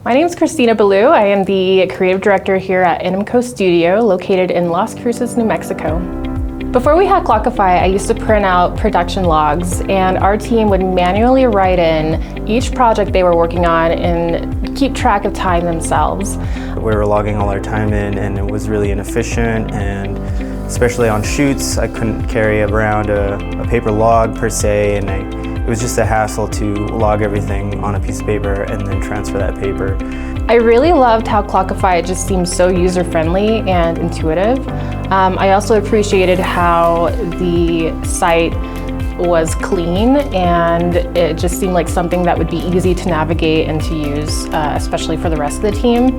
My name is Balew. I am the creative director here at NMCO Studio, located in Las Cruces, New Mexico. Before we had Clockify, I used to print out production logs, and our team would manually write in each project they were working on and keep track of time themselves. We were logging all our time in, and it was really inefficient, and especially on shoots, I couldn't carry around a paper log per se, and it was just a hassle to log everything on a piece of paper and then transfer that paper. I really loved how Clockify just seemed so user-friendly and intuitive. I also appreciated how the site was clean, and it just seemed like something that would be easy to navigate and to use, especially for the rest of the team.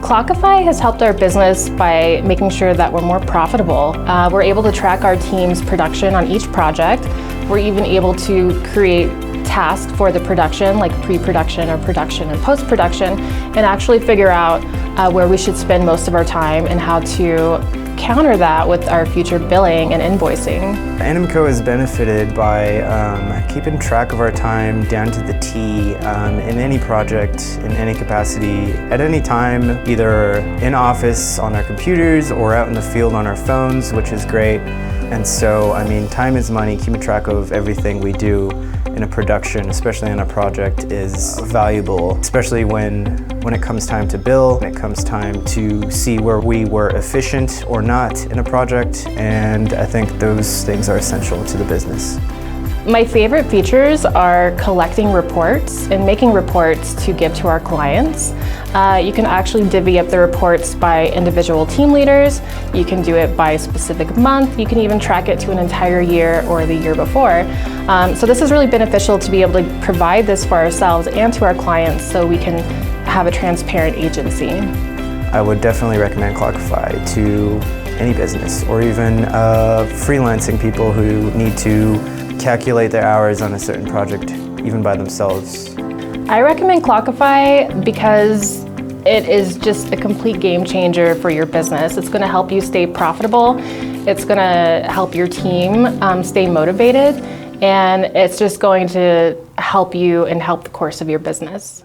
Clockify has helped our business by making sure that we're more profitable. We're able to track our team's production on each project. We're even able to create tasks for the production, like pre-production or production and post-production, and actually figure out where we should spend most of our time and how to counter that with our future billing and invoicing. NMCO has benefited by keeping track of our time down to the T in any project, in any capacity, at any time, either in office on our computers or out in the field on our phones, which is great. And so, I mean, time is money. Keeping track of everything we do in a production, especially on a project, is valuable, especially when it comes time to bill, when it comes time to see where we were efficient or not in a project, and I think those things are essential to the business. My favorite features are collecting reports and making reports to give to our clients. You can actually divvy up the reports by individual team leaders. You can do it by specific month. You can even track it to an entire year or the year before. So this is really beneficial to be able to provide this for ourselves and to our clients so we can have a transparent agency. I would definitely recommend Clockify to any business, or even freelancing people who need to calculate their hours on a certain project, even by themselves. I recommend Clockify because it is just a complete game changer for your business. It's going to help you stay profitable. It's going to help your team stay motivated, and it's just going to help you and help the course of your business.